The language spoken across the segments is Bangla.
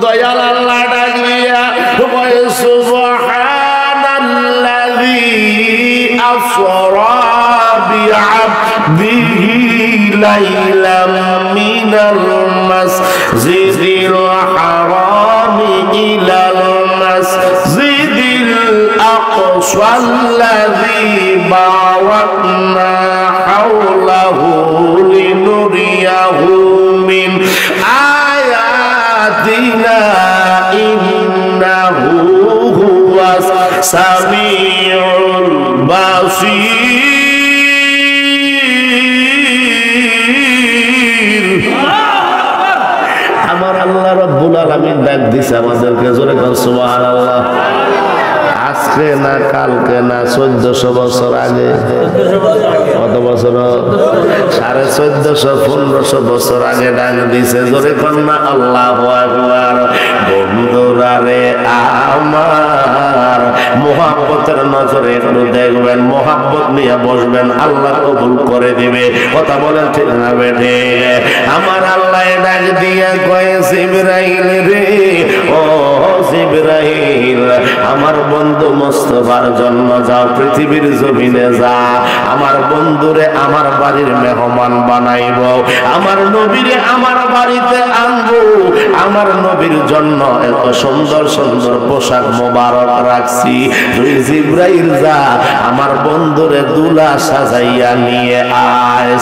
দয়াল আল্লাহ ডাক দিয়া বলে সুবহানাল্লাযী আসরা বিআবদিহি লাইলাম মিনাল মাসজিদিল হারাম ইলাল মাসজিদিল আকসাল্লাযী বারাকনা হাওলাহু লিনুরিয়াহু মিন আয়াতিনা ইন্নাহু হুয়াস সামিউল বাসীর। আমার আল্লাহ রাব্বুল আলামিন ডাক দিছে আমাদেরকে, জোরে কর সুবহানাল্লাহ। আজকে না কালকে না 1400 বছর আগে, কত বছর? 1450-1500 বছর আগে ডাক দিছে, জোরে কর না আল্লাহু আকবার। বন্ধুরা রে আমার, মোহাব্বতের নজরে একটু দেখবেন, মোহাব্বত নিয়ে বসবেন, আল্লাহ কবুল করে দিবে। কথা বলেন ঠিক না বেঠে? আমার আল্লাহ ডাক দিয়ে কয় জিবরাইল রে, ও জিবরাইল, আমার বন্ধু মুস্তাফার জন্য যাও, পৃথিবীর জমিনে যা, আমার বন্ধুরে আমার বাড়ির মেহমান বানাইব, আমার নবীরে আমার বাড়িতে আনবো, আমার নবীর জন্য এত সুন্দর সুন্দর পোশাক মোবারক রাখছি, তুই জিবরাইল যা, আমার বন্ধুরে দুলা সাজাইয়া নিয়ে আয়।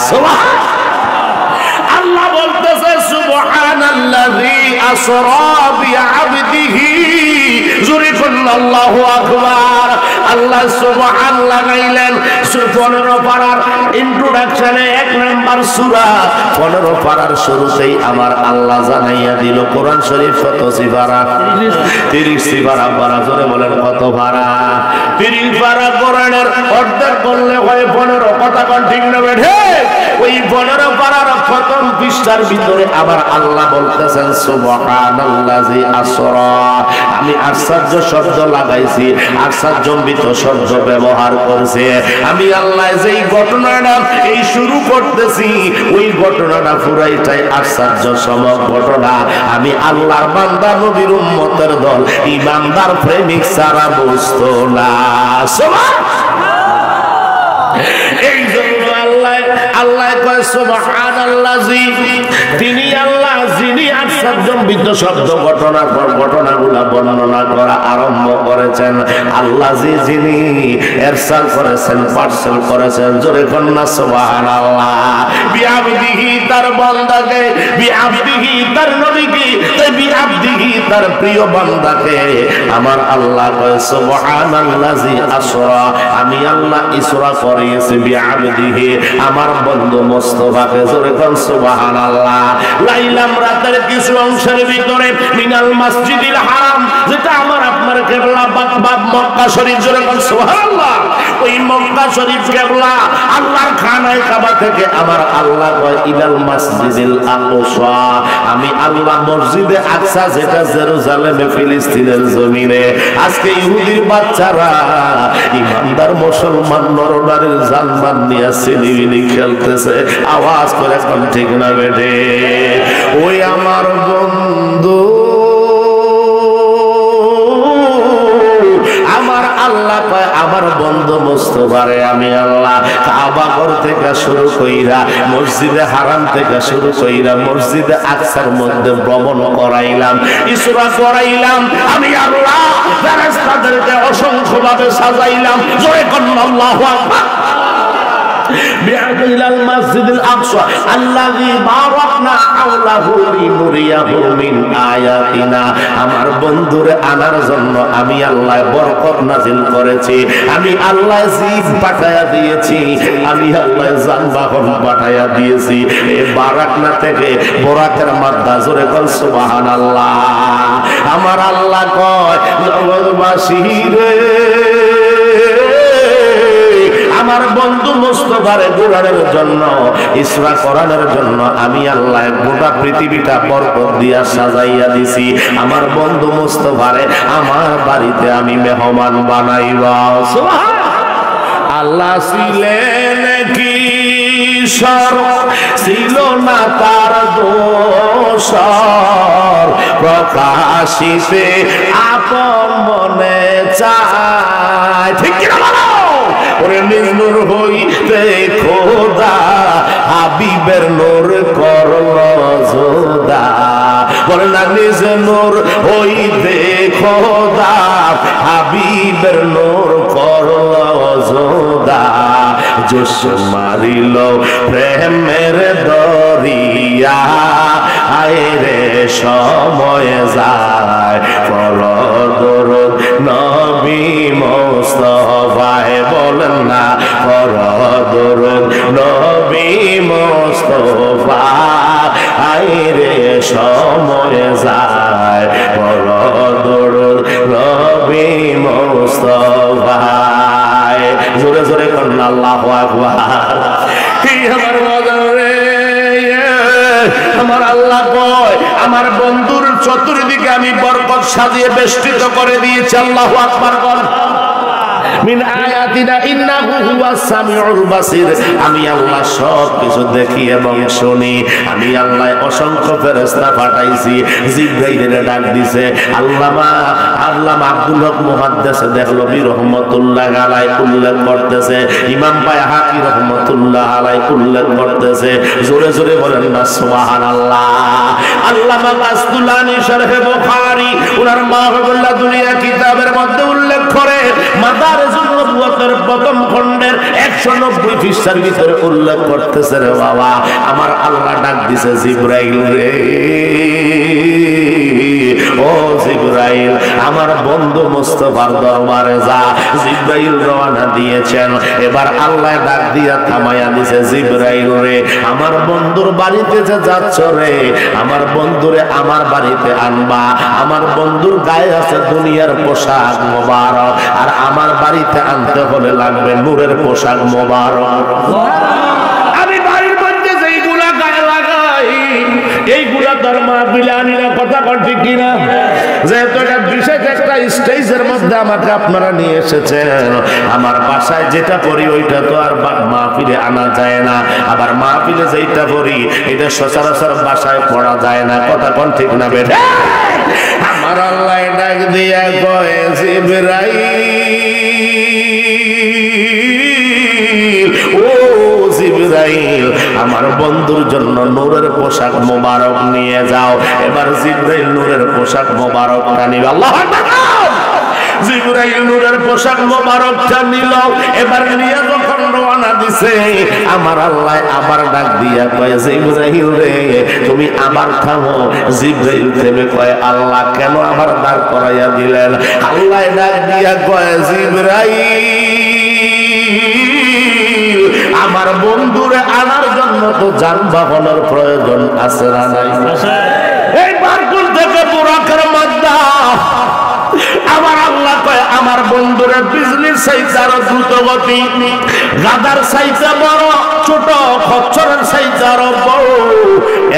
আল্লাহ বলতেছে সুবহানাল্লাযী আসরা বিআবদিহি, জোরে বলুন আল্লাহু আকবার। আল্লাহ সুবহান লাগাইলেন 15 পারার ইন্ট্রোডাকশনে 1 নাম্বার সূরা 15 পারার শুরুতেই আমার আল্লাহ জানাইয়া দিল কোরআন শরীফ কত সিপারা? 30 সিপারা। পারা জোরে বলেন কত পারা? 30 পারা। কোরআনের অর্ধেক করলে হয় 15। কথা কোন ঠিক না বেঠে? ওই 15 পারার প্রথম পৃষ্ঠার ভিতরে আবার আল্লাহ বলতেছেন সুবহানাল্লাযী আসরা। আমি আশ্চর্য শব্দ লাগাইছি, আশ্চর্যজনিত শব্দ ব্যবহার করছে। আমি আল্লাহ যেই ঘটনাটা এই শুরু করতেছি, ওই ঘটনাটা পুরাইটাই আশ্চর্যজনক ঘটনা। আমি আল্লাহর বান্দা, নবীর উম্মতের দল, ইমানদার প্রেমিক ছাড়া বুঝতো না। এই জন্য আল্লাহ কয় সুবহানাল্লাযী, তিনি আল্লাহ যিনি আশ্চর্যজনিত শব্দ ঘটনাগুলো বর্ণনা করা আরম্ভ করেছেন, আল্লাহ যিনি ইরসাল করেছেন, পার্সেল করেছেন, জোরে কন্না সুবহানাল্লাহ। বিআবদিহি, তার বান্দাকে, বিআবদিহি তার নবীকে, বিআবদিহি তার প্রিয় বান্দাকে আমার আল্লাহ কয় সুবহানাল্লাযী আসরা। আমি আল্লাহ ইসরা করিয়েছি বিআবদিহি, আমার বন্ধু মুস্তাফাকে, জোরে কোন সুবহানাল্লাহ। লাইলাম, রাতের কিছু অংশের ভিতরে, মিনাল মসজিদিল হারাম, যেটা আমার আপনার কিবলা বাগ মক্কা শরীফ, জোরে কোন সুবহানাল্লাহ। ওই মক্কা শরীফ কিবলা আল্লাহর খানায় কাবা থেকে আমার আল্লাহ কয় ইলাল মসজিদিল আকসা। আমি আল্লাহ মসজিদে আকসা, যেটা জেরুজালেমে ফিলিস্তিনের জমিনে, আজকে ইহুদির বাচ্চারা ইমানদার মুসলমান নরনারীর জানমান নিয়ে সিলিমিলি খেলতেছে, আওয়াজ করে কোন ঠিক না বেঠে? ওই আমার বন্ধু, আমার আল্লাহ কয় আমার বন্ধু মুস্তাফারে আমি আল্লাহ কাবা ঘর থেকে শুরু কইরা, মসজিদে হারাম থেকে শুরু কইরা, মসজিদে আকসার মধ্যে ভ্রমণ করাইলাম, ইসরা করাইলাম। আমি আল্লাহ ফেরেশতাদেরকে অসংখ্যভাবে সাজাইলাম, জোরে কোন আল্লাহু আকবার। বিআদিল মসজিদুল আকসা আল্লাযী বারাকনা হাওলাহু লিনুরিয়াহু মিন আয়াতিনা। আমার বন্ধুরে আনার জন্য আমি আল্লাহ বরকত নাযিল করেছি, আমি আল্লাহ জীব পাঠায়া দিয়েছি, আমি আল্লাহ যানবাহন পাঠায়া দিয়েছি। এই বারাকনা থেকে বরাকের মাদ্দা, জোরে কোন সুবহানাল্লাহ। আমার আল্লাহ কয় জগৎবাসী রে, আমার বন্ধু মুস্তাফারে ঘোরানোর জন্য, ইসরা করানোর জন্য আমি আল্লাহ গোটা পৃথিবীটা বরকত দিয়া সাজাইয়া দিছি। আমার বন্ধু মুস্তাফারে আমার বাড়িতে আমি মেহমান বানাইবা। সুবহানাল্লাহ। আল্লাহ ছিলেন কি ঈশ্বর ছিল না তার দোষর প্রকাশিতে আপন মনে চায় ঠিক কি না বলো ওরে নিজ নূর হইতে খোদা হাবিবের নূর করল জোদা বলে না নিজ নূর হইতে খোদা হাবিবের নূর করল জোদা জোশ মারিল প্রেমের দরিয়া আয় রে সময় যায় পর দরুদ নবী মুস্তাফায় বলেন না পর দরুদ নবী মুস্তাফা আয় রে সময় যায় পর দরুদ নবী মুস্তাফা জোরে জোরে করুন আল্লাহু আকবার কি আমার মজা রে আমার আল্লাহ কয় আমার বন্ধুর চতুর্দিকে আমি বরকত সাজিয়ে বেষ্টিত করে দিয়েছি আল্লাহু আকবার বল মিন আয়াতিনা ইন্নাহু হুয়াস সামিউল বাসির আমি আল্লাহ সব কিছু দেখি এবং শুনি আমি আল্লাহ অসংখ্য ফেরেশতা পাঠাইছি জিবরাইলের ডাক দিছে আল্লামা আব্দুল হক মুহাদ্দিস দেহলভী রাহমাতুল্লাহ আলাইহি উল্লেখ করতেছে ইমাম বাইহাকি রাহমাতুল্লাহ আলাইহি উল্লেখ করতেছে জোরে জোরে বলেন না সুবহানাল্লাহ আল্লামা আসদুলানি শরহে বুখারী উনার মাহবুবুল্লাহ দুনিয়া কিতাবের মধ্যে উল্লেখ করে মাদারিজুন নবুওয়াতের প্রথম খণ্ডের 190 পৃষ্ঠার ভিতরে উল্লেখ করতেছে রে বাবা আমার আল্লাহ ডাক দিছে জিবরাইল রে ও জিবরাইল আমার বন্ধু মুস্তাফার দরবারে যা জিবরাইল রওনা দিয়েছেন এবার আল্লাহ ডাক দিয়া থামায়া দিছে জিবরাইল রে আমার বন্ধুর বাড়িতে যে যাচ্ছ রে আমার বন্ধুরে আমার বাড়িতে আনবা আমার বন্ধুর গায়ে আছে দুনিয়ার পোশাক মোবারক আর আমার বাড়িতে আনতে হলে লাগবে নূরের পোশাক মোবারক আমি বাড়ির মধ্যে যেইগুলা গায়ে লাগাই এইগুলা তোর মাহফিলে আনি না কথা কর ঠিক কিনা যেহেতু এটা বিশেষ একটা স্টেজের মধ্যে আমাকে আপনারা নিয়ে এসেছেন আমার বাসায় যেটা পড়ি ওইটা তো আর মাহফিলে আনা যায় না আবার মাহফিলে যেটা পড়ি এটা সচরাচর বাসায় পড়া যায় না কথা কোন ঠিক না বেটা আমার আল্লাহ ডাক দিয়া কয় জিবরাইল ও জিবরাইল আমার বন্ধুর জন্য নূরের পোশাক মোবারক নিয়ে যাও এবার জিবরাইল নূরের পোশাক মোবারকটা নিবে আল্লাহু আকবার জিবরাইল নূরের পোশাক মোবারকটা নিল এবার নিয়ে যখন রওনা দিছে আমার আল্লাহ আবার ডাক দিয়া কয় জিবরাইল রে তুমি আবার থামো জিবরাইল থেমে কয় আল্লাহ কেন আবার দাঁড় করাইয়া দিলেন আল্লাহ ডাক দিয়া কয় জিবরাইল আমার বন্ধুরে আনার জন্য তো যানবাহনের প্রয়োজন আছে না নাই এই বারকুল থেকে বুরাকের মধ্যে আমার আল্লাহ কয় আমার বন্ধুরে বিজলির চাইতে আরো দ্রুত গতি গাদার চাইতে বড় ছোট খচ্চরের চাইতে আরো বড়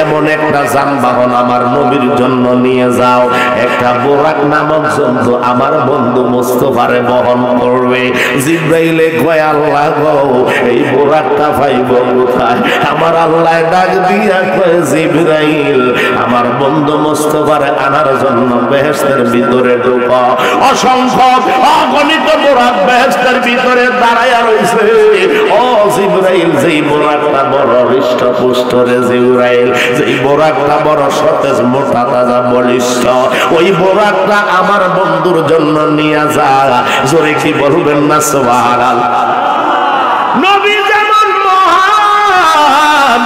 এমন একটা যানবাহন আমার নবীর জন্য নিয়ে যাও একটা বোরাক নামক জন্তু আমার বন্ধু মুস্তাফারে বহন করবে জিবরাইলে কয় আল্লাহ গো এই বোরাকটা পাইব কোথায় আমার আল্লাহ ডাক দিয়া কয় জিবরাইল আমার বন্ধু মুস্তাফারে আনার জন্য বেহেশতের ভিতরে ঢোকা অসংখ্য অগণিত বোরাক বেহেশতের ভিতরে দাঁড়ায়া রইছে ও জিবরাইল যেই বোরাকটা বড় হৃষ্টপুষ্ট রে জিবরাইল যেই বোরাকটা বড় সতেজ মোটা তাজা বলিষ্ঠ ওই বোরাকটা আমার বন্ধুর জন্য নিয়ে যা জোরে কি বলবেন না সুবহানাল্লাহ নবী যেমন মহান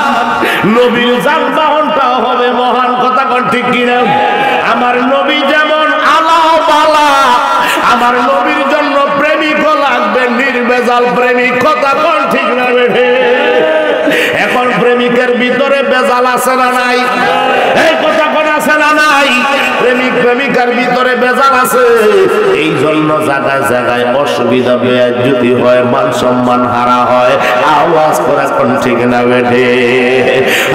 নবীর যানবাহনটা হবে মহান কথা কোন ঠিক কিনা আমার নবী যেমন আলাওয়ালা আমার নবীর জন্য প্রেমিক লাগবে নির্বেজাল প্রেমিক কথা কোন ঠিক না বেঠে এখন প্রেমিকের ভিতরে বেজাল আছে না নাই এই কথা কোন আছে না নাই প্রেমিক প্রেমিকার ভিতরে বেজাল আছে এই জন্য জায়গায় জায়গায় অসুবিধা বেয়াজ্জতি হয় মান সম্মান হারা হয় আওয়াজ করা কোন ঠিক না বেঠে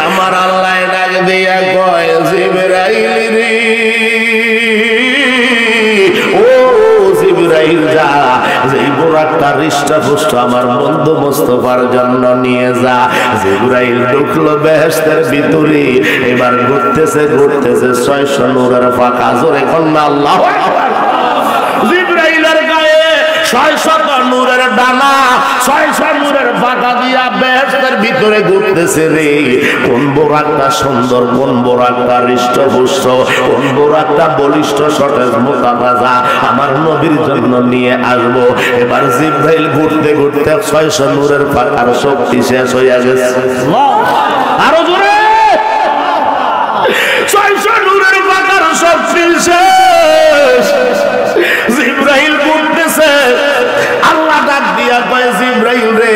আমার আল্লাহ ডাক দিয়া কয় জিবরাইল রে ও জিবরাইল যা যে এই বোরাকটা হৃষ্টপুষ্ট আমার বন্ধু মুস্তাফার জন্য নিয়ে যা। জিবরাইল ঢুকলো বেহেশতের ভিতরে, এবার ঘুরতেছে 600 নূরের ফাঁকা। জোরে কন্যা আল্লাহু আকবার। জিবরাইলের গায়ে 600 নূরের ডানা, 600 নূরের ফাঁকা দিয়া বেহেশতের ভিতরে ঘুরতেছে রে। কোন বোরাকটা সুন্দর, কোন বোরাকটা হৃষ্টপুষ্ট, কোন বোরাকটা বলিষ্ঠ সতেজ মোতাবাজা আমার নবীর জন্য নিয়ে আসবো। এবার জিবরাইল ঘুরতে ঘুরতে 600 নূরের ফাঁকার শক্তি শেষ হয়ে গেছে। আরো জোরে 600 নূরের ফাঁকার শক্তি শেষ। জিবরাইল ঘুরতেছে, আল্লাহ ডাক দিয়া কয় জিবরাইল রে,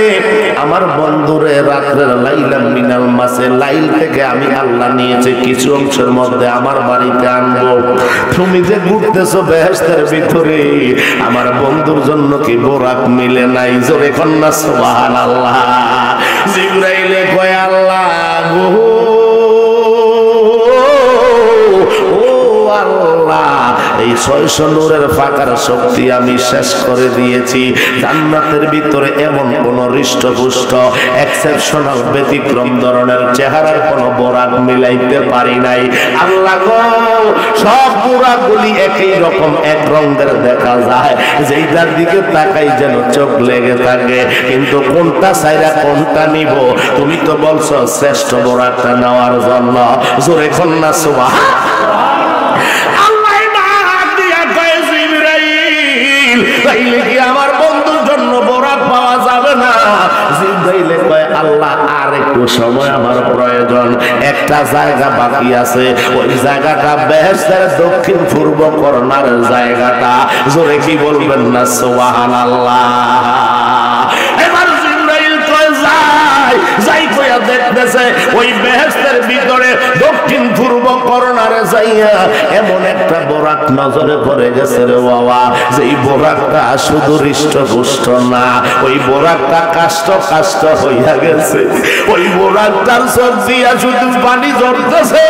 আমার বন্ধুরে রাতের লাইলা মিনাল মাসে লাইল থেকে আমি আল্লাহ নিয়েছে কিছু অংশের মধ্যে আমার বাড়িতে আনবো। তুমি যে ঘুরতেছো বেহেশতের ভিতরে, আমার বন্ধুর জন্য কি বোরাক মিলে নাই? জোরে কন্যা সুবহানাল্লাহ। জিবরাইলে কয় আল্লাহ গো, এই 600 নূরের ফাঁকার শক্তি আমি শেষ করে দিয়েছি। জান্নাতের ভিতরে এমন কোন হৃষ্টপুষ্ট এক্সেপশনাল ব্যতিক্রম ধরনের চেহারার কোন বোরাক মিলাইতে পারি নাই। আল্লাহ গো, সব বোরাকগুলি একই রকম এক রঙের দেখা যায়, যেইটার দিকে তাকাই যেন চোখ লেগে থাকে, কিন্তু কোনটা চাইরা কোনটা নিব? তুমি তো বলছো শ্রেষ্ঠ বোরাকটা নেওয়ার জন্য। জোরে কন্যা সুবহানাল্লাহ। তাইলে কি আমার বন্ধুর জন্য বোরাক পাওয়া যাবে না? জিবরাইলে কয় আল্লাহ আর একটু সময় আমার প্রয়োজন, একটা জায়গা বাকি আছে, ওই জায়গাটা বেহেশতের দক্ষিণ পূর্ব কর্নার জায়গাটা। জোরে কি বলবেন না সুবহানাল্লাহ। এবার জিবরাইল কয় যাই কইয়া দেখতেছে ওই বেহেশতের ভিতরে দক্ষিণ পূর্ব কর্নারে যাইয়া এমন একটা বোরাক নজরে পড়ে গেছে রে বাবা, যে এই বোরাকটা শুধু হৃষ্টপুষ্ট না, ওই বোরাকটা কাষ্ট কাষ্ট হইয়া গেছে। ওই বোরাকটার চোখ দিয়া শুধু পানি ঝরতেছে।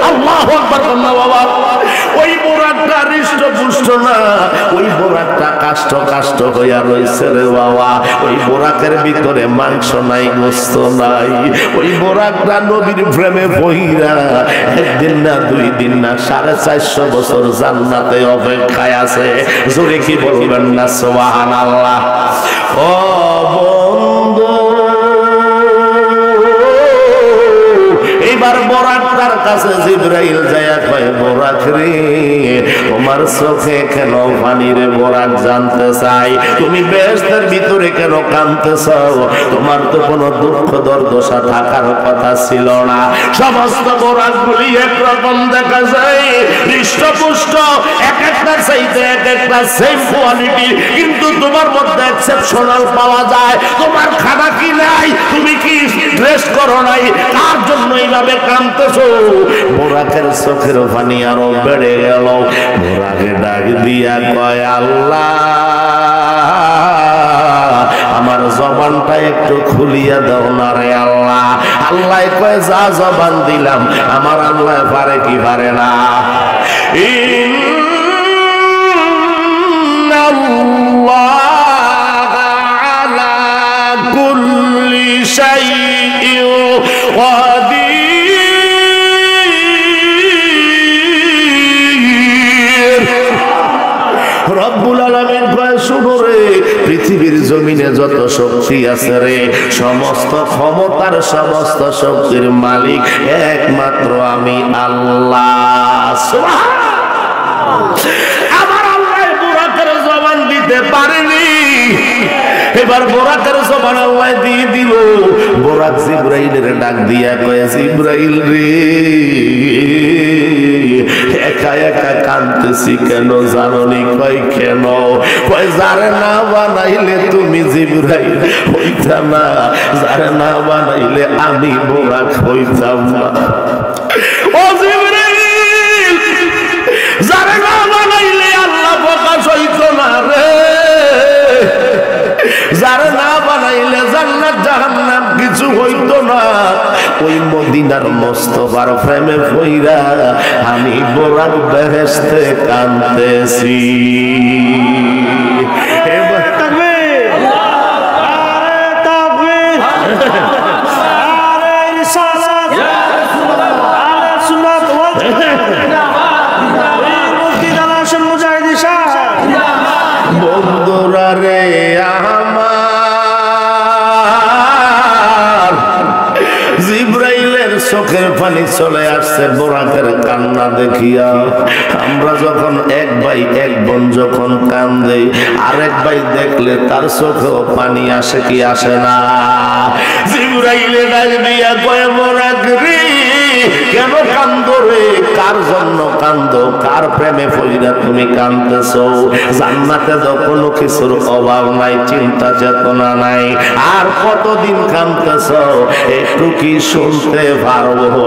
আল্লাহু আকবার বাবা। ওই বোরাকটা হৃষ্টপুষ্ট না, ওই বোরাকটা কাষ্ট কাষ্ট হইয়া রয়েছে রে বাবা। ওই বোরাকের ভিতরে মাংস নাই, গোস্ত নাই। ওই বোরাকটা নবীর প্রেমে পইরা একদিন না 2 দিন না 450 বছর জান্নাতে অপেক্ষায় আছে। জোরে কি বলবেন না সুবহানাল্লাহ। ও বন্ধু, এইবার বোরাকটার কাছে জিবরাইল যায়া কয় বোরাক রে, তোমার চোখে কেন পানি রে? বোরাক জানতে চাই তুমি বেহেশতের ভিতরে কেন কাঁদতেছ? তোমার তো কোনো দুঃখ দুর্দশা থাকার কথা ছিল না। সমস্ত বোরাকগুলি একরকম দেখা যায়, হৃষ্টপুষ্ট, এক একটা চাইতে এক একটা সেম কোয়ালিটি, কিন্তু তোমার মধ্যে এক্সেপশনাল পাওয়া যায়। তোমার খানা কি নাই? তুমি কি ড্রেস করো নাই? তার জন্য এইভাবে কাঁদতেছো। বোরাকের চোখের পানি আরো বেড়ে গেল। বোরাকে ডাক দিয়া কয় আল্লাহ, আমার জবানটা একটু খুলিয়া দাও না রে আল্লাহ। আল্লাহ কয় যা জবান দিলাম। আমার আল্লাহ পারে কি পারে না? ইন্নাল্লাহ আলা কুল্লি শাইইন কাদির। রব্বুল আলামিন কয় শুনো রে, পৃথিবীর জমিনে যত শক্তি আছে রে, সমস্ত ক্ষমতার সমস্ত শক্তির মালিক একমাত্র আমি আল্লাহ। আমার আল্লাহ বোরাকের জবান দিতে পারেনি, এবার বোরাকের জবান আল্লাহ দিয়ে দিল। বোরাক জিবরাইলের ডাক দিয়া কয় জিবরাইল রে, একা একা কাঁদতেছি কেন জাননি? কয় কেন? কয় যারে না বানাইলে তুমি জিবরাইল হইতা না, যারে না বানাইলে আমি বোরাক হইতাম না। ও জিবরাইল, যারে না বানাইলে আল্লাহ প্রকাশ হইত না রে, যারে না বানাইলে জান্নাত জাহান্নাম কিছু হইত না। ওই মদিনার মোস্তফার প্রেমে পইরা আমি বোরাক বেহেশতে কাঁদতেছি। চলে আসছে বোরাকের কান্না দেখিয়া। আমরা যখন এক ভাই এক বোন যখন কান্দে, আরেক ভাই দেখলে তার চোখেও পানি আসে কি আসে না? জিবরাইলে ডাক দিয়া কয় বোরাক রে, কেন কান্দো রে? কার জন্য কান্দো? কার প্রেমে পইরা তুমি কান্দতেছো? জান্নাতে তো কোনো কিছুর অভাব নাই, চিন্তা চেতনা নাই, আর কতদিন কান্দতেছো? একটু কি শুনতে পারবো?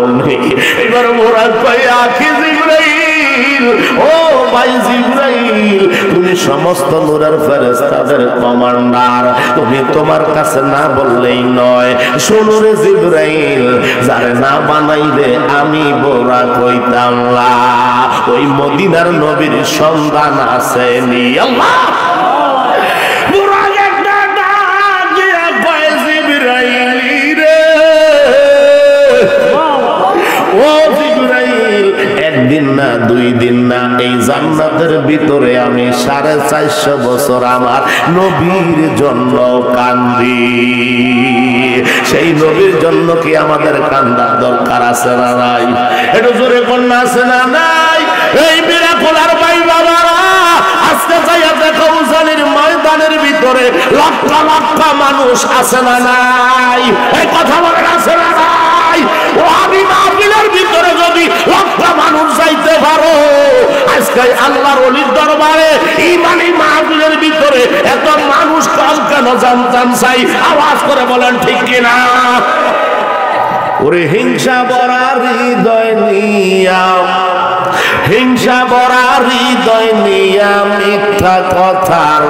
এবার মোরা কয় আখি জিবরাইল, ও ভাই জিবরাইল, তুমি সমস্ত নূরের ফেরেশতাদের কমান্ডার, তুমি তোমার কাছে না বললেই নয়। শোনো রে জিবরাইল, যারে না বানাইলে আমি বোরা কইতাম না। ওই মদিনার নবীর সন্ধান আসেনি। আল্লাহ একদিন না দুই দিন না, এই জান্নাতের ভিতরে আমি 450 বছর আমার নবীর জন্য কান্দি। সেই নবীর জন্য কি আমাদের কান্দার দরকার আছে না নাই? একটু জোরে কন্যা আছে না নাই? এই মিরাকলার ভাই বাবারা, আজকে যাইয়া দেখো উজানির ময়দানের ভিতরে লক্ষ লক্ষ মানুষ আছে না নাই? এই কথা বলেন আছে না নাই? ও আমি মাহফিলের ভিতরে যদি লক্ষ মানুষ যাইতে পারো, আজকে আল্লাহর ওলির দরবারে ইমানি মাহফিলের ভিতরে এত মানুষ কম কেন জানতাম চাই? আওয়াজ করে বলেন ঠিক কিনা? ওরে হিংসা ভরা হৃদয় নিয়া, হিংসা ভরা হৃদয় নিয়া মিথ্যা কথার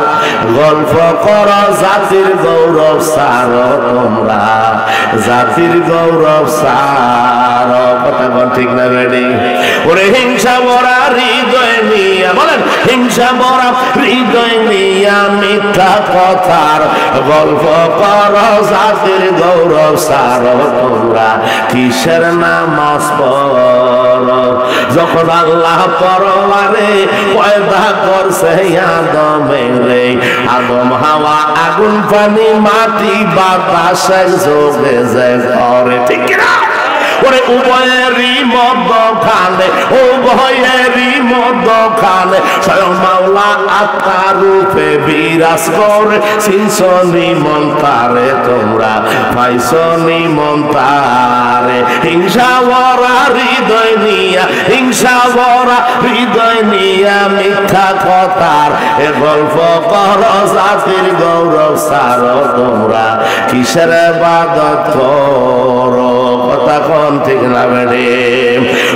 গল্প কর, জাতির গৌরব সার তোমরা, জাতির গৌরব সার। কথা বল ঠিক না বেডি? ওরে হিংসা ভরা হৃদয় নিয়া, বলেন হিংসা ভরা হৃদয় নিয়া মিথ্যা কথার গল্প কর, জাতির গৌরব সার তোমরা, কিসের নামাজ পড়ো? যখন আল্লাহ পরবারে পয়দা করছে আদমে, আদম হাওয়া আগুন পানি মাটি বাতাস যোগে যে করে, ঠিক না? ওরে উভয়েরই মধ্যখানে, উভয়েরই মধ্যখানে স্বয়ং মাওলা আত্মার রূপে বিরাজ করে। চিনছনি মন্তারে তোমরা, পাইছনি মন্তারে। হিংসা ভরা হৃদয় নিয়া, হিংসা ভরা হৃদয় নিয়া মিথ্যা কথার এ গল্প কর, জাতির গৌরব সার তোমরা, কিসের ইবাদত করো? কথা কোন ঠিক না বেড়ে?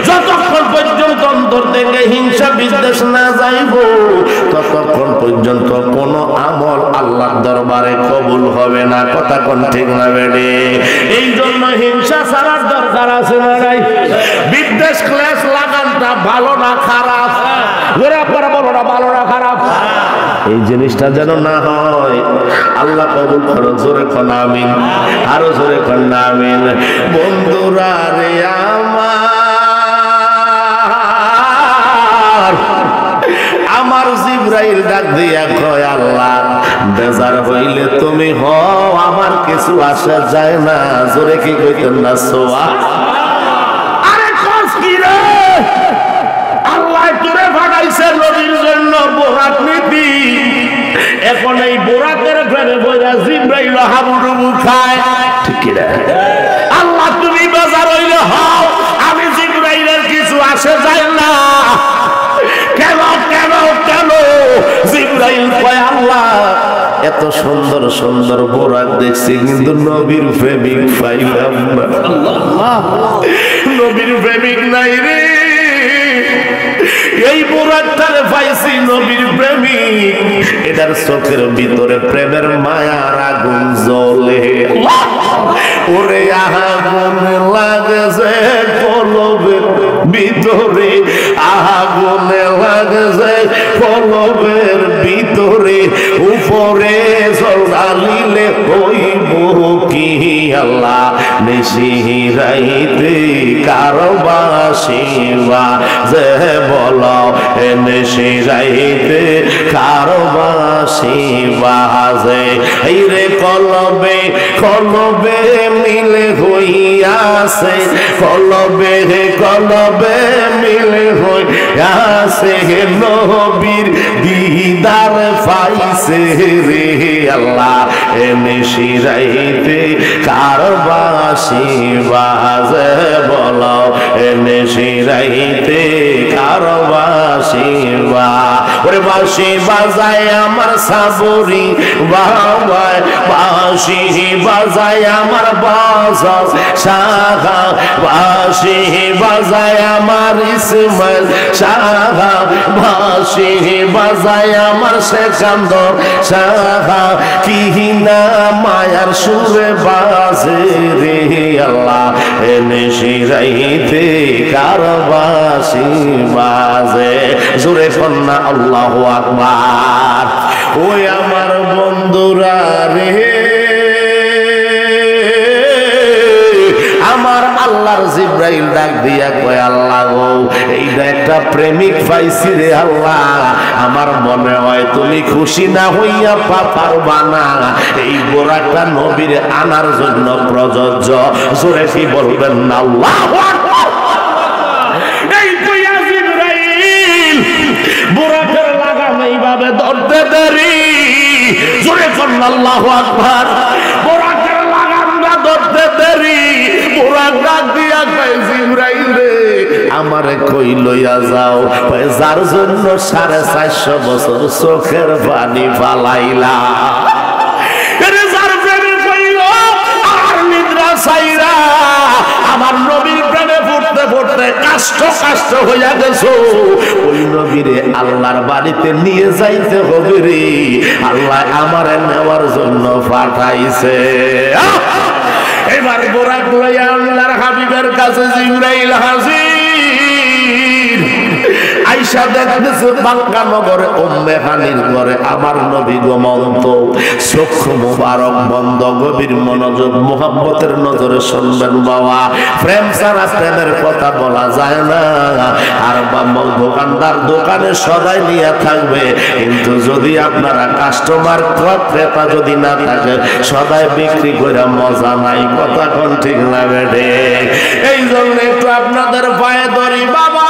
যতক্ষণ পর্যন্ত অন্তর থেকে হিংসা বিদ্বেষ না যাইব, ততক্ষণ পর্যন্ত কোন আমল আল্লাহর দরবারে কবুল হবে না। কথা কোন ঠিক না বেড়ে? এই জন্য হিংসা ছাড়ার দরকার আছে না নাই? বিদ্বেষ ক্লেশ লাগানটা ভালো না খারাপ? জোরে আপনারা বলো না, ভালো না খারাপ? এই জিনিসটা যেন না হয়, আল্লাহ কবুল করো। জোরে কোন আমিন, আরো জোরে কোন আমিন। বন্ধুরা রে আমার জিবরাইল ডাক দিয়া কয় আল্লাহ, বেজার হইলে তুমি হও, আমার কিছু আসা যায় না। জোরে কি কইতেন না? সোয়া আরে কস কি রে? আল্লাহ তোরে ভাগাইছে নবীর জন্য বোরাক নীতি। এখন এই বোরাকের ফেরে বইরা জিবরাইল হাবুডুবু খায়, ঠিক কি না? আল্লাহ তুমি বেজার হইলে হও, আমি জিবরাইলের কিছু আসে যায় না। কেন কেন কেন? জিবরাইল কয় আল্লাহ, এত সুন্দর সুন্দর বোরাক দেখছি, কিন্তু নবীর প্রেমিক পাইলাম না। নবীর প্রেমিক নাই রে। এই বোরাকটারে পাইছি নবীর প্রেমিক, এটার চোখের ভিতরে প্রেমের মায়ার আগুন জ্বলে। ওরে আগুন লাগছে কলবের ভিতরে, আগুন লাগছে কলবের ভিতরে, উপরে জ্বালিলে হইব কি আল্লাহ নিশিরাইতে কারবাসিবা যে বলো নিশিরাইতে কারবাসিবা যে এই রে কলবে কলবে মিলে হইয়াছে কলবে কলবে মিলে হইয়াছে নবীর দিদার পাইছে রে আল্লাহ নিশিরাইতে কারবাসিবা যে বলো নিশিরাইতে কারবাসিবা ওরে বাঁশি বাজায় আমার সাবরি বাবায় বাঁশি বাজায় আমার বাজাস শাখা বাঁশি বাজায় আমার ইসমাইল শাখা বাঁশি বাজায় আমার সেকান্দর শাখা কি না মায়ার সুরে বাজে রে আল্লাহ নিশিরাইতে কারবাসি বাজে জোরে কন্যা আল্লাহু আকবার ওই আমার বন্ধুরা রে আমার আল্লাহর জিবরাইল ডাক দিয়া কয় আল্লাহ গো এইটা একটা প্রেমিক পাইছি রে আল্লাহ আমার মনে হয় তুমি খুশি না হইয়া পারবা না এই বোরাকটা নবীর আনার জন্য প্রযোজ্য জোরে কি বলবেন না আল্লাহু আকবার এই কইয়া জিবরাইল বোরাকের লাগাম এইভাবে ধরতে দেরি জোরে কন্যা আল্লাহু আকবার বোরাকের লাগামটা ধরতে দেরি আমারে কই লইয়া যাও যার জন্য 450 বছর চোখের পানি ফালাইলা যার প্রেমে কইল আর নিদ্রা চাইরা আমার নবীর প্রেমে পড়তে পড়তে কষ্ট কষ্ট হইয়া গেছো ওই নবীরে আল্লাহর বাড়িতে নিয়ে যাইতে হবে রে আল্লাহ আমারে নেওয়ার জন্য পাঠাইছে এবার বোরাক লইয়া আল্লাহর হাবিবের কাছে জিবরাইল হাজির আয়েশা দেখতেছে বাঙ্কা নগরে উম্মে হানির ঘরে আমার নবী ঘুমন্ত চক্ষু মুবারক বন্ধ গভীর মনোযোগ মোহাব্বতের নজরে শুনবেন বাবা প্রেম ছাড়া প্রেমের কথা বলা যায় না আর বাবা দোকানদার দোকানে সদাই নিয়ে থাকবে কিন্তু যদি আপনারা কাস্টমার ক্রেতা যদি না থাকে সদাই বিক্রি করে মজা নাই কথা কোন ঠিক না বেঠে এই জন্য একটু আপনাদের পায়ে ধরি বাবা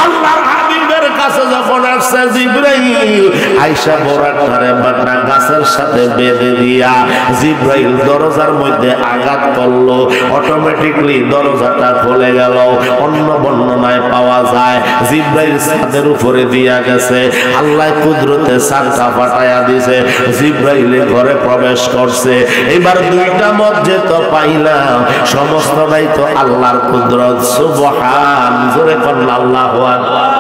আল্লাহর হাবিবের কাছে যখন আসছে জিবরাইল আয়েশা বোরাকটারে বাটা গাছের সাথে বেঁধে দিয়া জিবরাইল দরজার মধ্যে আঘাত করলো অটোমেটিকলি দরজাটা খুলে গেল অন্য বর্ণনায় পাওয়া যায় জিবরাইল ছাদের উপরে দিয়া গেছে আল্লাহ কুদরতে ছাদটা ফাটায়া দিয়েছে জিবরাইল ঘরে প্রবেশ করছে এবার দুইটা মধ্যে তো পাইলাম সমস্তটাই তো আল্লাহর কুদরত সুবহান জোরে করল আল্লাহু আকবার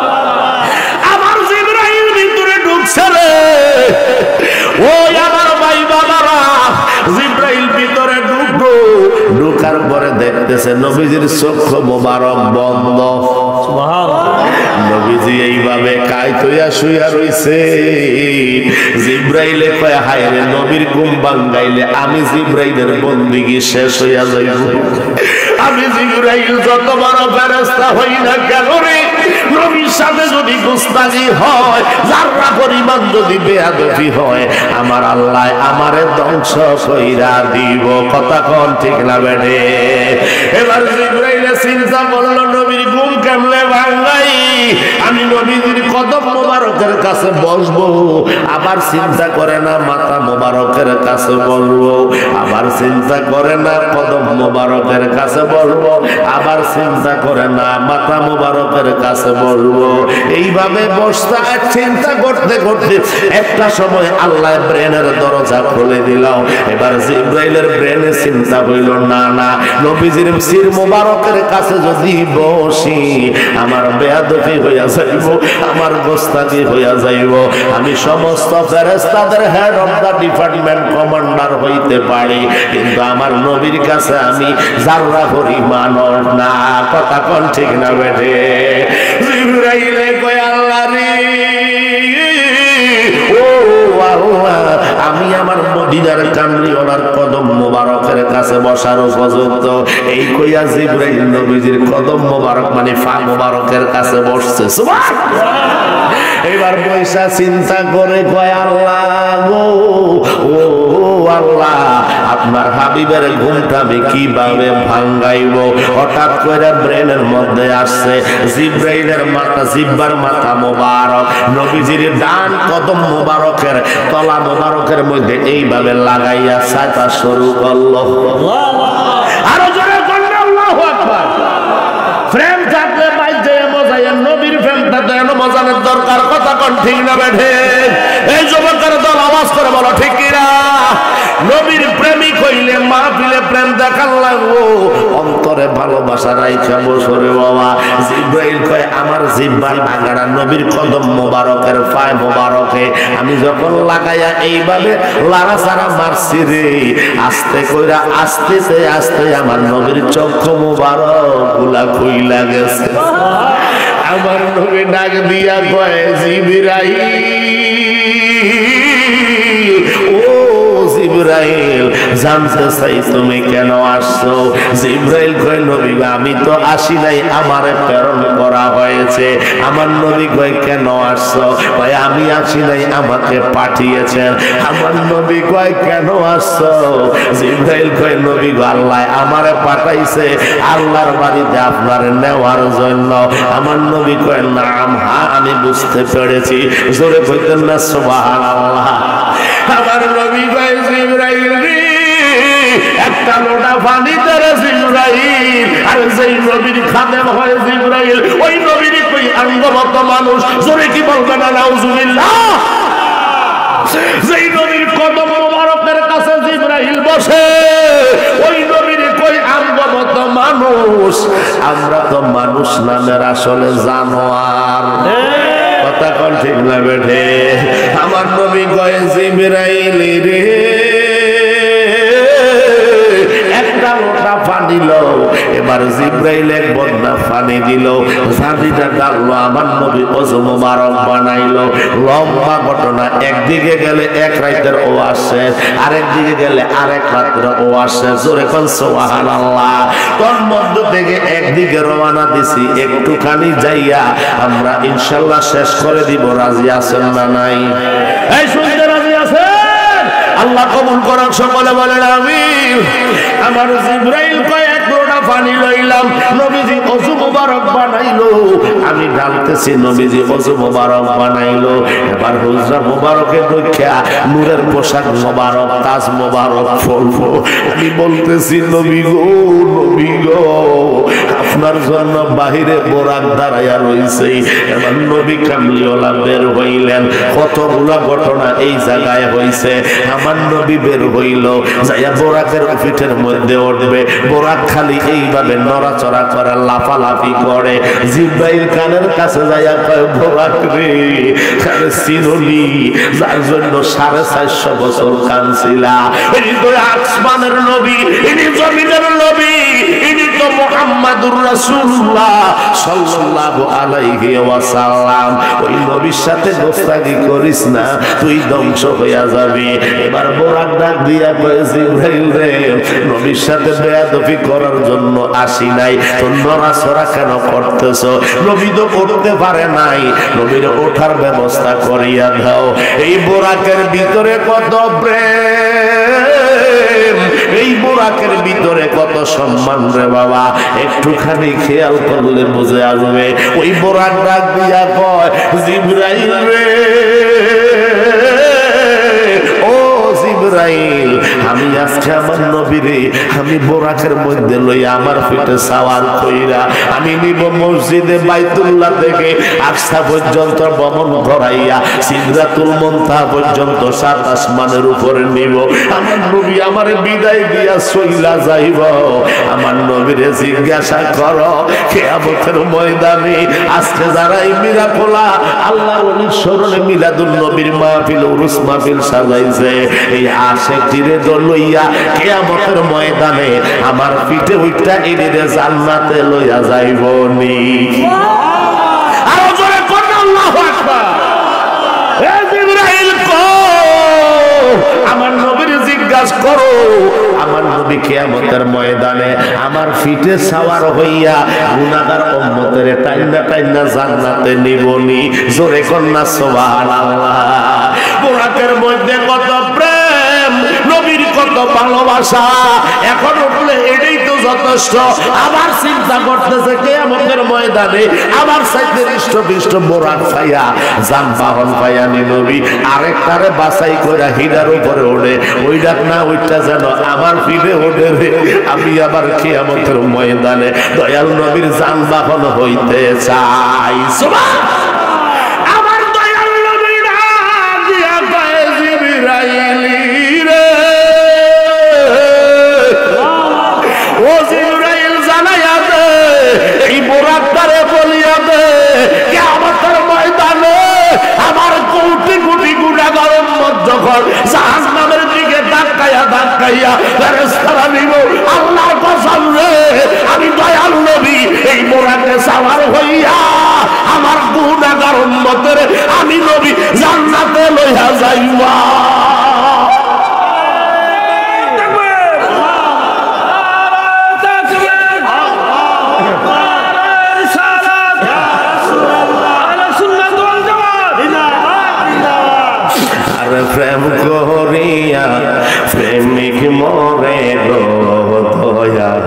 আমার জিবরাইল ভিতরে ঢুকছে রে ওই আমার ভাই বাবারা জিবরাইল ভিতরে ঢুকলো ঢুকার পরে দেখতেছে নবীজির চক্ষু মোবারক বন্ধ সুবহানাল্লাহ নবীজি এইভাবে কায়তইয়া শুইয়া রইছে জিবরাইলে কয় হায় রে নবীর ঘুম ভাঙাইলে আমি জিবরাইলের বন্দিগি শেষ হইয়া যাইব আমি জিবরাইল যত বড় ফেরেশতা হই না কেন রে নবীর সাথে যদি গুস্তাখি হয় যারা পরিমাণ যদি বেয়াদবি হয় আমার আল্লাহ আমারে ধ্বংস কইরা দিব কথা কোন ঠিক না বেঠে এবার জিবরাইল চিন্তা করল নবীর ঘুম কেমনে ভাঙাই আমি নবীর কদম মোবারকের কাছে বসবো আবার চিন্তা করে না মাথা মোবারকের কাছে বসবো আবার চিন্তা করে না কদম মোবারকের কাছে বসবো আবার চিন্তা করে না মাথা মোবারকের কাছে বসবো এইভাবে বসতে আর চিন্তা করতে করতে একটা সময় আল্লাহ ব্রেনের দরজা খুলে দিল এবার জিবরাইলের ব্রেনে চিন্তা হইল না না নবীজির সির মোবারকের কাছে যদি বসি আমার বেয়াদবি হইয়া যাইব আমার গোস্তাখি হইয়া যাইব আমি সমস্ত ফেরেশতাদের head of the department commander হইতে পারি কিন্তু আমার নবীর কাছে আমি যারা পরিমাণ না কথা কোন ঠিক না বেঠে জিবরাইলে কয় আল্লাহ রে ও আল্লাহ আমি আমার মদিনার কামলিওয়ালার কদম কদম মোবারকের কাছে বসার উপযুক্ত। এই কইয়া জিবরাইল নবীজির কদম মোবারক মানে পা মোবারকের কাছে বসছে। এবার পয়সা চিন্তা করে কয় আল্লাহ গো, ও আল্লাহ, আপনার হাবিবের ঘুমটা আমি কিভাবে ভাঙ্গাইব? হঠাৎ করে ব্রেনের মধ্যে আসছে জিবরাইলের মাথা, জিব্বার মাথা মোবারক নবীজির ডান কদম মোবারকের তলা মোবারকের মধ্যে এইভাবে লাগাইয়া ছাতা শুরু করলো। আরো জোরে করলে আল্লাহু আকবার। প্রেম থাকলে বাইজে মজায়, নবীর প্রেমটা তো এত মজানোর দরকার। কথা কোন ঠিক না বেঠে? এই যুবকের দল আওয়াজ করে বলো ঠিক কিনা? নবীর প্রেমিক হইলে মাহফিলে প্রেম দেখার লাগবো, অন্তরে ভালোবাসা রাইখা বসরে বাবা। জিবরাইল কয় আমার জিহ্বার ভাঙাড়া নবীর কদম মোবারকের পায় মোবারকে আমি যখন লাগাইয়া এইভাবে লাড়াচাড়া মারছি রে, আস্তে কইরা আস্তে আস্তে আমার নবীর চক্ষু মোবারক গুলা খুইলা গেছে। আমার নবী ডাক দিয়া কয় জিবরাইল, ও জিবরাইল, জানতে চাই তুমি কেন আসছো? জিবরাইল কয় নবী আমি তো আসি নাই, আমারে প্রেরণ করা হয়েছে। আমার নবী কয় কেন আসছো? কয় আমি আসি নাই, আমাকে পাঠিয়েছেন। আমার নবী কয় কেন আসছো? জিবরাইল কয় নবী গো আল্লাহ আমারে পাঠাইছে আল্লাহর বাড়িতে আপনার নেওয়ার জন্য। আমার নবী কয় নাম, হ্যাঁ আমি বুঝতে পেরেছি। জোরে কইতেন না সুবহানাল্লাহ। আমার নবী কয় জিবরাইল রে, একটা লোটা পানি ধরে জিবরাইল, আর যেই নবীর খাদেম হয় জিবরাইল, ওই নবীর কই আঙ্গমত মানুষ। জোরে কি বলবেন না নাউজুবিল্লাহ? যেই নবীর কদম মোবারকের কাছে জিবরাইল বসে, ওই নবীর কই আঙ্গমত মানুষ। আমরা তো মানুষ নামের আসলে জানোয়ার। কথা কোন ঠিক না বেঠে? আমার নবী কয় জিবরাইল রে, একটা লোটা পানি লও। এবার জিবরাইল এক বন্যা পানি দিল, পানিটা ডাললো, আমার নবী ওযু মোবারক বানাইলো। লম্বা ঘটনা, একদিকে গেলে এক রাতের ও আসে, আরেক দিকে গেলে আরেক রাতের ও আসে। জোরে কোন সুবহানাল্লাহ। তোর মধ্য থেকে একদিকে রওনা দিছি, একটুখানি যাইয়া আমরা ইনশাআল্লাহ শেষ করে দিব। রাজি আছেন না নাই? এই শুনতে রাজি আছেন? আল্লাহ কবুল করার সকলে বলেন আমিন। আমার জিবরাইল কয় এক লোটা পানি লইলাম, নবীজি ওযু মোবারক বানাইলো। আমি ঢালতেছি, নবীজি ওযু মোবারক বানাইলো। এবার হুজরা মোবারকে দেখা নূরের পোশাক মোবারক, তাজ মোবারক ফলবো। আমি বলতেছি নবী গো, নবী গো, আপনার জন্য বাহিরে বোরাক দাঁড়াইয়া রইছে। এবার নবী কামলিওয়ালা বের হইলেন। কতগুলা ঘটনা এই জায়গায় হইছে। আমার নবী বের হইল, যাইয়া বোরাকের পিঠের মধ্যে উঠবে। বোরাক খালি এইভাবে নড়াচড়া করে, লাফালাফি করে। জিবরাইল কানের কাছে যাইয়া কয় বোরাক রে, কানে চিনলি যার জন্য 450 বছর কাঁদছিলা? ইনি তো আসমানের নবী, ইনি জমিনের নবী, ইনি তো মুহাম্মাদুর রাসূলুল্লাহ সাল্লাল্লাহু আলাইহি ওয়াসাল্লাম। ওই নবীর সাথে গোস্তাকি করিস না, তুই ধ্বংস হইয়া যাবি। এবার বোরাক ডাক দিয়া কয় জিবরাইল রে, নবীর সাথে বেয়াদবি করার জন্য আসি নাই, তো নড়াচড়া কেন করতেছ? নবী তো করতে পারে নাই, নবীর ওঠার ব্যবস্থা করিয়া দাও। এই বোরাকের ভিতরে কত প্রেম, এই বোরাকের ভিতরে কত সম্মান রে বাবা, একটুখানি খেয়াল করলে বুঝে আসবে। ওই বোরাক ডাক দিয়া কয় জিবরাইল রে, ও জিবরাইল, আমি আজকে আমার নবীরে আমি বোরাকের মধ্যে লইয়া আমার পিঠে সাওয়ার কইরা আমি নিব মসজিদে বাইতুল্লাহ থেকে আকসা পর্যন্ত ভ্রমণ করাইয়া সিদরাতুল মুনতাহা পর্যন্ত 7 আসমানের উপরে নিব। আমার নবী আমারে বিদায় দিয়া চইলা যাইব। আমার নবীরে জিজ্ঞাসা করো কিয়ামতের ময়দানে আজকে যারা এই মিরাকলা আল্লাহর ওলির স্মরণে মিলাদুন নবীর মাহফিল, উরুস মাহফিল সাজাইছে, এই আশিকটিরে লইয়া কিয়ামতের ময়দানে আমার পিঠে উঠা এদিকে জান্নাতে লইয়া যাইবনি। আরো জোরে কোন আল্লাহু আকবার। এ জিবরাইল কো আমার নবীর জিজ্ঞাসা করো কিয়ামতের ময়দানে আমার ফিটে সাওয়ার হইয়া গুনাহগার উম্মতের টাইনা টাইনা জান্নাতে নিবনি। জোরে কন্যা সুবহানাল্লাহ। বুরাকের মধ্যে কত প্রেম, নবীর কত ভালোবাসা, এখন উঠলে এটাই তো যথেষ্ট। আবার চিন্তা করতেছে কিয়ামতের ময়দানে আমার সাইতে হৃষ্ট বোরাক পাইয়া যানবাহন পাইয়া নি নবী আরেকটারে বাছাই করে হিডার উপরে ওঠে, ওই ডাক না ওইটা যেন আমার ফিরে ওঠে রে। আমি আবার কিয়ামতের ময়দানে দয়াল নবীর যানবাহন হইতে চাই। আমার দয়াল নবী ডাক দিয়া কয় জিবরাইল রে, ও জিবরাইল জানাইয়া দে, এই বোরাকটারে বলিয়া দে কিয়ামতের ময়দানে আমার কোটি কোটি গুনাহগার উম্মত যখন জাহান্নামের দিকে ধাক্কাইয়া ফেরেশতারা নিব, আল্লাহর কসম রে আমি দয়াল নবী এই বোরাকে সাওয়ার হইয়া আমার গুনাহগার উম্মতের আমি নবী জান্নাতে লইয়া যাইবা। প্রেম করিয়া প্রেমিক মরে গো দয়াল,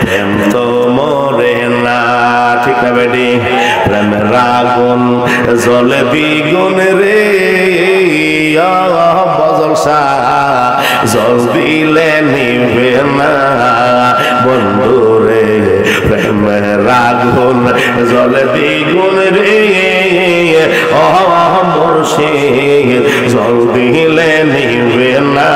প্রেম তো মরে না। ঠিক না বেটি? প্রেমের আগুন জ্বলে দ্বিগুণ রে, বজলসা জল দিলে নিবে না বন্ধু রে। প্রেমের আগুন জ্বলে দ্বিগুণ রে, মুর্শিদ জল দিলে নিবে না।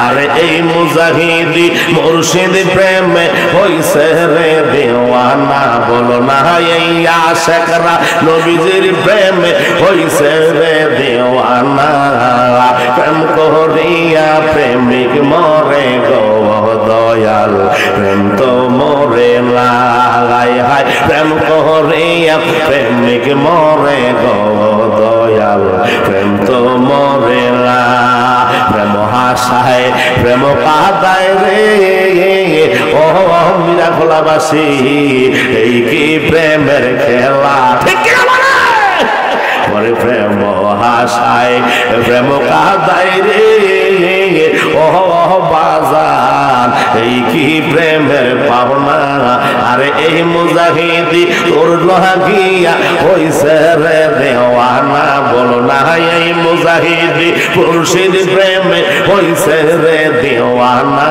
আরে এই মুজাহিদি মুর্শিদ প্রেমে হইছে রে দেওয়ানা, বলো না এই আশিকরা নবীজির প্রেমে হইছে রে দেওয়ানা। প্রেম করিয়া প্রেমিক মরে গো দয়াল, প্রেম তো মরে না। হায় প্রেম করিয়া প্রেমিক মরে গো দয়াল, প্রেম তো মরে না। প্রেম হাসায় প্রেম কাঁদায় রে, ও মীরা খোলাবাসী এই কি প্রেমের খেলা। ঠিক কি না? পরে প্রেম হাসায় প্রেম কাঁদায় রে, ও বাজান এই কি প্রেমের পাওনা। আরে এই মুজাহিদি তোর লাগিয়া হইছে রে দেওয়ানা, বলো না এই মুজাহিদি মুর্শিদ প্রেমে হইছে রে দেওয়ানা।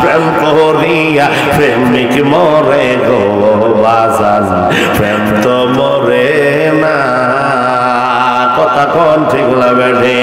প্রেম করিয়া প্রেমিক মরে গো বাজান, প্রেম তো মরে না। কথা কোন ঠিক লাগে?